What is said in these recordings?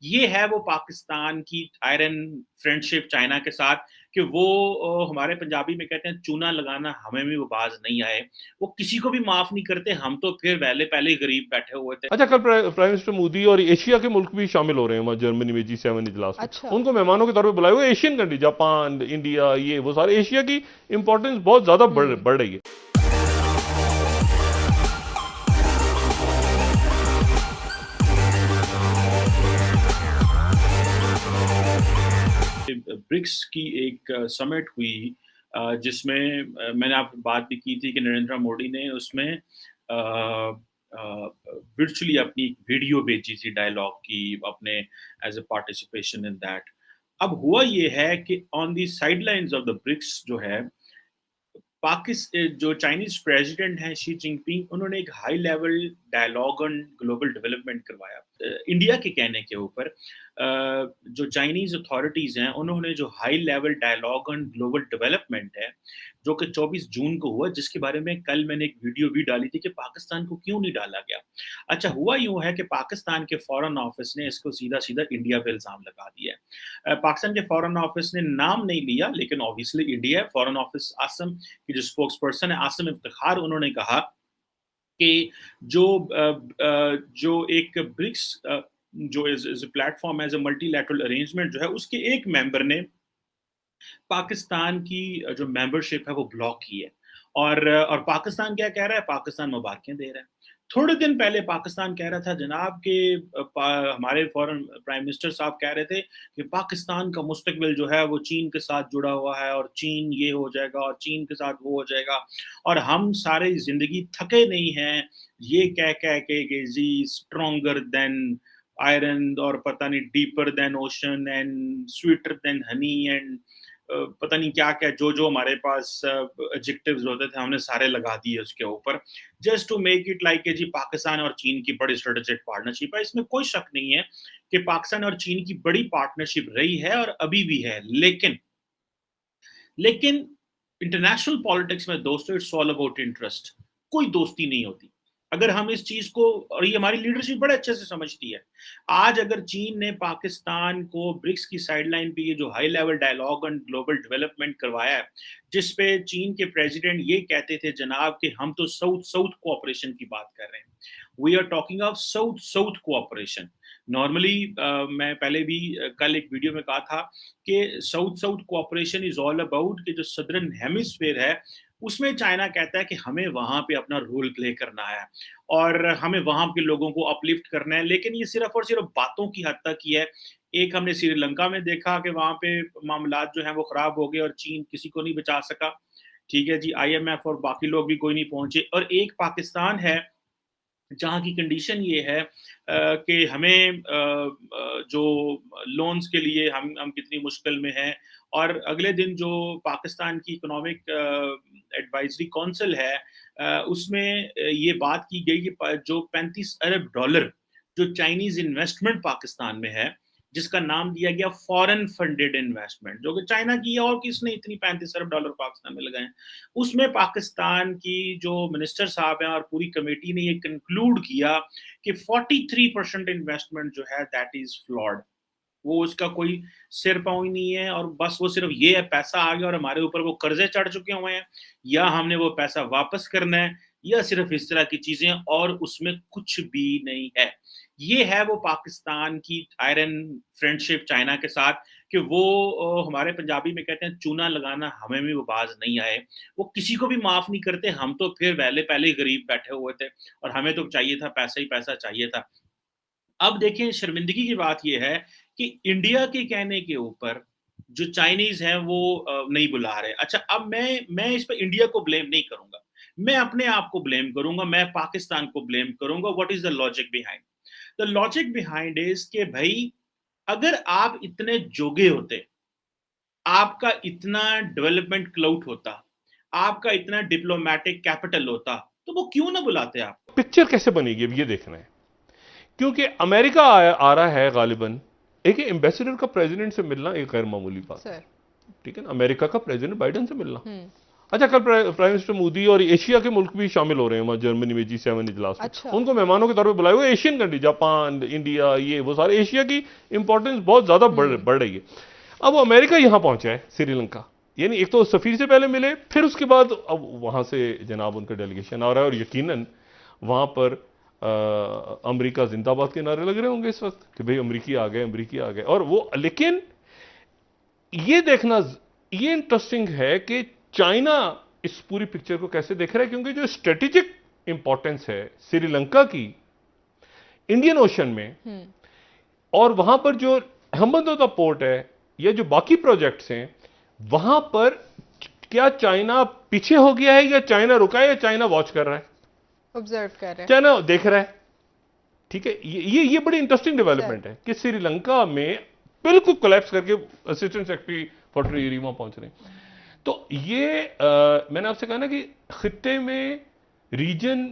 ये है वो पाकिस्तान की आयरन फ्रेंडशिप चाइना के साथ कि वो हमारे पंजाबी में कहते हैं चूना लगाना हमें भी वो बाज नहीं आए। वो किसी को भी माफ नहीं करते, हम तो फिर पहले पहले ही गरीब बैठे हुए थे। अच्छा, कल प्राइम मिनिस्टर मोदी और एशिया के मुल्क भी शामिल हो रहे हैं जर्मनी में G7 इजलास में। अच्छा। उनको मेहमानों के तौर पे बुलाया हुआ, एशियन कंट्री, जापान, इंडिया, ये वो सारे एशिया की इंपॉर्टेंस बहुत ज्यादा हम्म। बढ़ रही है। ब्रिक्स की एक समिट हुई जिसमें मैंने आपसे बात भी की थी कि नरेंद्र मोदी ने उसमें वर्चुअली अपनी वीडियो भेजी थी डायलॉग की अपने as a participation in that. अब हुआ ये है कि on the sidelines of the BRICS जो है जो चाइनीज प्रेसिडेंट हैं शी जिनपिंग, उन्होंने एक high level dialogue on global development करवाया इंडिया के कहने के ऊपर। जो चाइनीज अथॉरिटीज हैं उन्होंने जो high level dialogue on global development है जो कि 24 जून को हुआ, जिसके बारे में कल मैंने एक वीडियो भी डाली थी कि पाकिस्तान को क्यों नहीं डाला गया। अच्छा हुआ यूं है कि पाकिस्तान के फॉरेन ऑफिस ने इसको सीधा सीधा इंडिया पे इल्जाम लगा दिया है। पाकिस्तान के फॉरेन ऑफिस ने नाम नहीं लिया, लेकिन ऑब्वियसली इंडिया फॉरेन ऑफिस आसम की जो स्पोक्स पर्सन है आसिम इफ्तिखार, उन्होंने कहा कि जो एक ब्रिक्स जो is platform as a multilateral arrangement जो है उसके एक मेंबर ने पाकिस्तान की जो मेंबरशिप है वो ब्लॉक की है। और पाकिस्तान क्या कह रहा है, पाकिस्तान मुबारकें दे रहा है। थोड़े दिन पहले पाकिस्तान कह रहा था जनाब के हमारे फॉरेन प्राइम मिनिस्टर साहब कह रहे थे कि पाकिस्तान का मुस्तकबिल जो है वो चीन के साथ जुड़ा हुआ है और चीन ये हो जाएगा और चीन के साथ वो हो जाएगा और हम सारे जिंदगी थके नहीं हैं ये कह कह के जी स्ट्रोंगर देन आयरन और पता नहीं deeper than ocean and sweeter than honey and पता नहीं क्या क्या जो जो हमारे पास एडजेक्टिव्स होते थे हमने सारे लगा दिए उसके ऊपर, just to make it like जी पाकिस्तान और चीन की बड़ी स्ट्रेटेजिक पार्टनरशिप है। इसमें कोई शक नहीं है कि पाकिस्तान और चीन की बड़ी पार्टनरशिप रही है और अभी भी है, लेकिन लेकिन इंटरनेशनल पॉलिटिक्स में दोस्तों इट्स ऑल अबाउट इंटरेस्ट। कोई दोस्ती नहीं होती। अगर हम इस चीज को, और ये हमारी लीडरशिप बड़े अच्छे से समझती है, आज अगर चीन ने पाकिस्तान को ब्रिक्स की साइडलाइन पे ये जो high level dialogue on global development करवाया है जिसपे चीन के प्रेसिडेंट ये कहते थे जनाब कि हम तो साउथ साउथ कोऑपरेशन की बात कर रहे हैं, we are talking of south south cooperation. Normally मैं पहले भी कल एक वीडियो में कहा था कि south south cooperation is all about कि जो सदर्न हेमिस्फीयर है उसमें चाइना कहता है कि हमें वहां पे अपना रोल प्ले करना है और हमें वहां के लोगों को अपलिफ्ट करना है, लेकिन ये सिर्फ और सिर्फ बातों की हद तक ही है। एक हमने श्रीलंका में देखा कि वहां पे मामलात जो हैं वो खराब हो गए और चीन किसी को नहीं बचा सका, ठीक है जी, आईएमएफ और बाकी लोग भी कोई नहीं पहुंचे। और एक पाकिस्तान है जहाँ की कंडीशन ये है कि हमें जो लोन्स के लिए हम कितनी मुश्किल में हैं, और अगले दिन जो पाकिस्तान की इकोनॉमिक एडवाइजरी काउंसिल है उसमें ये बात की गई कि जो 35 अरब डॉलर जो चाइनीज इन्वेस्टमेंट पाकिस्तान में है जिसका नाम दिया गया फॉरेन फंडेड इन्वेस्टमेंट जो कि चाइना की है और किसने इतनी 35 अरब डॉलर पाकिस्तान में लगाए, उसमें पाकिस्तान की जो मिनिस्टर साहब हैं और पूरी कमेटी ने ये कंक्लूड किया कि 43% इन्वेस्टमेंट जो है दैट इज फ्लॉड। वो उसका कोई सिर पाँव ही नहीं है और बस वो सिर्फ ये है पैसा आ गया और हमारे ऊपर वो कर्जे चढ़ चुके हुए हैं या हमने वो पैसा वापस करना है या सिर्फ इस तरह की चीजें, और उसमें कुछ भी नहीं है। ये है वो पाकिस्तान की आयरन फ्रेंडशिप चाइना के साथ कि वो हमारे पंजाबी में कहते हैं चूना लगाना हमें भी वो बाज नहीं आए। वो किसी को भी माफ नहीं करते, हम तो फिर पहले पहले ही गरीब बैठे हुए थे और हमें तो चाहिए था पैसा ही पैसा चाहिए था। अब देखें शर्मिंदगी की बात यह है कि इंडिया के कहने के ऊपर जो चाइनीज हैं वो नहीं बुला रहे। अच्छा अब मैं इस पर इंडिया को ब्लेम नहीं करूंगा, मैं अपने आप को ब्लेम करूंगा, मैं पाकिस्तान को ब्लेम करूंगा। What is the logic behind? The logic behind is के भाई अगर आप इतने जोगे होते, आपका इतना डेवलपमेंट क्लाउट होता, आपका इतना डिप्लोमेटिक कैपिटल होता, तो वो क्यों ना बुलाते आप? पिक्चर कैसे बनेगी अब ये देखना है, क्योंकि अमेरिका आ रहा है गालिबन। एक एम्बेसडर का प्रेसिडेंट से मिलना एक गैर मामूली बात है, सर। ठीक है ना, अमेरिका का प्रेसिडेंट बाइडेन से मिलना। अच्छा, कल प्राइम मिनिस्टर मोदी और एशिया के मुल्क भी शामिल हो रहे हैं जर्मनी में G7 इजलास में। अच्छा। उनको मेहमानों के तौर पे बुलाया हुआ, एशियन कंट्री, जापान, इंडिया, ये वो सारे एशिया की इंपॉर्टेंस बहुत ज्यादा बढ़ रही है। अब वो अमेरिका यहां पहुंचा है, श्रीलंका, यानी एक तो सफीर से पहले मिले, फिर उसके बाद अब वहां से जनाब उनका डेलीगेशन आ रहा है, और यकीनन वहां पर अमेरिका जिंदाबाद के नारे लग रहे होंगे इस वक्त कि भाई अमेरिकी आ गए, अमेरिकी आ गए। और वो, लेकिन ये देखना, ये इंटरेस्टिंग है कि चाइना इस पूरी पिक्चर को कैसे देख रहा है, क्योंकि जो स्ट्रेटेजिक इंपॉर्टेंस है श्रीलंका की इंडियन ओशन में, और वहां पर जो हम्बनतोता पोर्ट है या जो बाकी प्रोजेक्ट्स हैं, वहां पर क्या चाइना पीछे हो गया है, या चाइना रुका है, या चाइना वॉच कर रहा है, ऑब्जर्व कर रहे हैं, चाइना देख रहा है। ठीक है, ये बड़ी इंटरेस्टिंग डेवलपमेंट है कि श्रीलंका में बिल्कुल कोलैप्स करके असिस्टेंट सेक्रेटरी फॉर ट्रेजरी वहां पहुंच रहे हैं। तो ये मैंने आपसे कहा ना कि खित्ते में, रीजन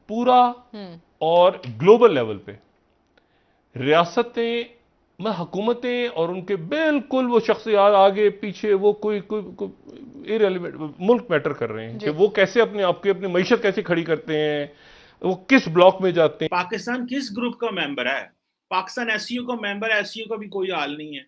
पूरा, और ग्लोबल लेवल पे रियासतें, हुकूमतें और उनके बिल्कुल वो शख्सियात आगे पीछे, वो कोई इररिलेवेंट मुल्क मैटर कर रहे हैं कि वो कैसे अपने आपकी अपनी मईशत कैसे खड़ी करते हैं, वो किस ब्लॉक में जाते हैं। पाकिस्तान किस ग्रुप का मेंबर है? पाकिस्तान एससीओ का मेंबर है, एससीओ का भी कोई हाल नहीं है।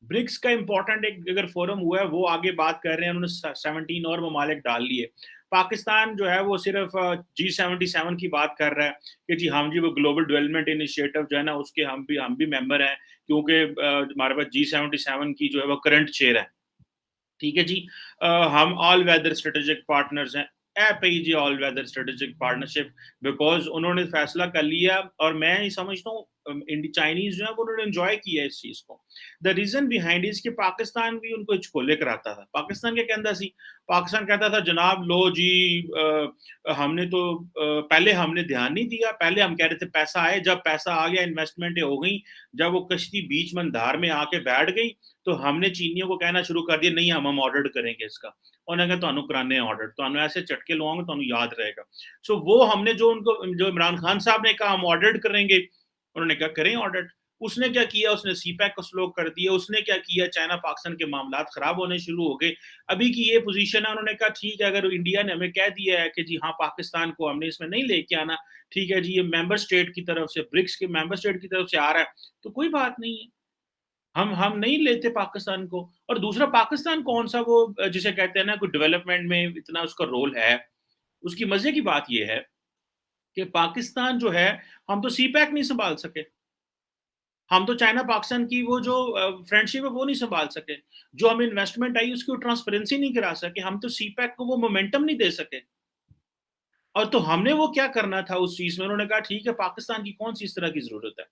ब्रिक्स का इंपॉर्टेंट एक अगर फोरम हुआ है, वो आगे बात कर रहे हैं, उन्होंने 17 और ममालिक डाल लिए। पाकिस्तान जो है वो सिर्फ G77 की बात कर रहा है कि जी हम जी वो ग्लोबल डेवलपमेंट इनिशिएटिव जो है ना, उसके हम भी मेंबर हैं, क्योंकि हमारे पास G77 की जो है वो करंट चेयर है। ठीक है जी। हम ऑल वेदर स्ट्रेटेजिक पार्टनर्स हैं, APG all weather strategic partnership, because उन्होंने फैसला कर लिया, और मैं ये समझता हूँ चाइनीज जो है वो उन्होंने एंजॉय किया इस चीज को। द रीजन बिहाइंड इज कि पाकिस्तान भी उनको हिचकोले कराता था। पाकिस्तान क्या कहता सी? पाकिस्तान कहता था जनाब लो जी, हमने तो पहले हमने ध्यान नहीं दिया, पहले हम कह रहे थे पैसा आए, जब पैसा आ गया इन्वेस्टमेंटें हो गई, जब वो कश्ती बीच मंदार में आके बैठ गई, तो हमने चीनियों को कहना शुरू कर दिया नहीं हम ऑर्डर करेंगे इसका। उन्होंने कहा ਤੁਹਾਨੂੰ कराने ऑर्डर, तो ऐसे चटके लवाऊंगे तो याद रहेगा। सो वो हमने जो उनको, जो इमरान खान साहब ने कहा हम ऑर्डर करेंगे, उन्होंने कहा करें ऑर्डर। उसने क्या किया? उसने सीपैक को स्लो कर दिया। उसने क्या किया? चाइना पाकिस्तान के मामला खराब होने शुरू हो गए। अभी की ये पोजीशन है, उन्होंने कहा ठीक है, अगर इंडिया ने हमें कह दिया है कि जी हाँ पाकिस्तान को हमने इसमें नहीं लेके आना, ठीक है जी, ये मेंबर स्टेट की तरफ से, ब्रिक्स के मेंबर स्टेट की तरफ से आ रहा है, तो कोई बात नहीं है, हम नहीं लेते पाकिस्तान को। और दूसरा, पाकिस्तान कौन सा वो जिसे कहते हैं ना कोई डेवलपमेंट में इतना उसका रोल है। उसकी मजे की बात यह है कि पाकिस्तान जो है, हम तो सीपैक नहीं संभाल सके, हम तो चाइना पाकिस्तान की वो जो फ्रेंडशिप है वो नहीं संभाल सके, जो हमें इन्वेस्टमेंट आई उसकी ट्रांसपेरेंसी नहीं करा सके, हम तो सीपैक को वो मोमेंटम नहीं दे सके। और तो हमने वो क्या करना था उस चीज में? उन्होंने कहा ठीक है, पाकिस्तान की कौन सी इस तरह की जरूरत है,